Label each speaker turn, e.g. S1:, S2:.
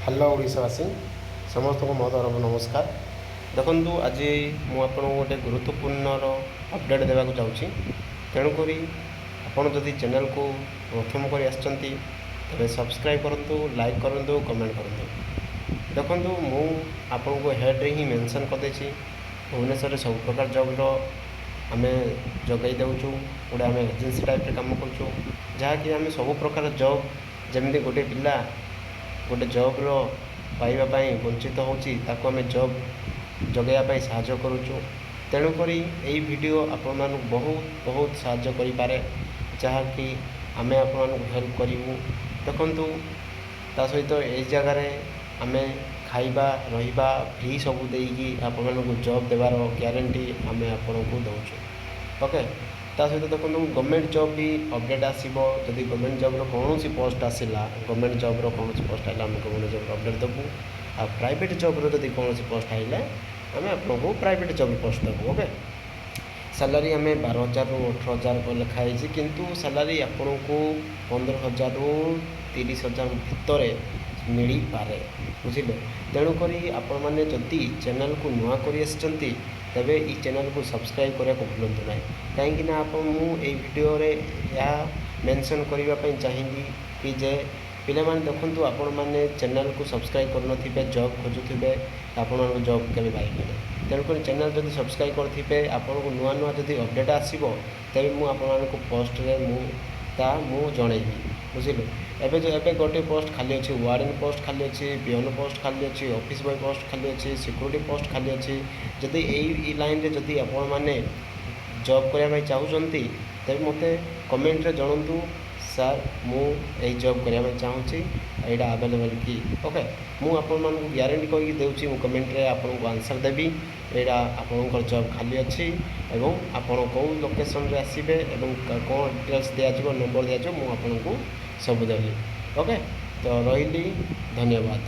S1: Hello ओडावासी समस्त को मो तरफ नमस्कार। देखु आज मुझे गोटे गुरुत्वपूर्ण अपडेट देवाक चाहूँगी। तेणुक आपड़ जदि चैनल को प्रथम कर तेरे सब्सक्राइब करूँ, लाइक करूँ, कमेंट करूँ। देखु मुझे को हेड्रे ही मेंशन करदे भुवनेश्वर सब प्रकार जॉब आम जगै देचु। गोटे आम एजेन्सी टाइप काम करूँ जहाँकि आम सब प्रकार जॉब जमी गोटे पिला गोटे जॉब्र पाइबापी वंचित होमें जॉब जगैवाई साहाय्य करुचु। तेणुक यही वीडियो आपण बहुत बहुत साहाय्य करें जहाँकि आम आपण हेल्प करूँ। देखु ता सहित यही जगार आम खाइबा रहिबा फ्री सब देकी आपण जॉब देवार ग्यारंटी आम आपन को दौचु। ओके, ता सहित देखो गवर्नमेंट जॉब भी अपडेट आसो। जदि गवर्नमेंट जॉब्र कौन पोस्ट आसला, गवर्नमेंट जॉब्र कौन पोस्ट आए आम गवर्नमेंट जॉब अपडेट देवु। आ प्राइवेट जॉब्र जदि कौन पोस्ट आए आम आपको प्राइवेट जॉब पोस्ट देवु। ओके, सैलरी आम 12,000 ରୁ 18,000 लिखाई, किंतु सैलरी आपन को 15,000 ରୁ 30,000 भितर मिल पारे। बुझे। तेणुक आपण मैंने जदि चैनल को नुआ कर तेबे ई चैनल को सब्सक्राइब करने को भूलु ना, कहीं आप वीडियो यह मेंशन करने चाहिए कि जे पिला माने देखंतु आपण माने चैनल को सब्सक्राइब करनथिबे, जॉब खोजुथिबे, आपण जॉब केबे पाइबे। तेणुक चैनल जदि सब्सक्राइब करथिबे आपण को नुआ नुआ जदि अपडेट आसीबो तेबे मु आपण को पोस्ट रे मु जणैबी। बुझिले। एबे जो एबे गोटे पोस्ट खाली अच्छी, वार्डन पोस्ट खाली अच्छी, पिओन पोस्ट खाली अच्छी, ऑफिस बॉय पोस्ट खाली अच्छी, सिक्योरिटी पोस्ट खाली अच्छी। जदि यही लाइन रे जदि आपण माने जॉब करने चाहूँगी तेज मत कमेंट रे जणातु, सर मु यही जॉब करने चाहूँगी, यहाँ आवेलेबल कि। ओके, मुझे ग्यारंटी करके देउछि, मु कमेंट रे आपन को आंसर देवी यहाँ आपंकर जॉब खाली अच्छी एवं आपण कौ लोकेशन रे आसबे एवं कौन डिटेल्स दिज्व, नंबर दिज्व, मुझे आपको सब देवी। ओके, तो रही, धन्यवाद।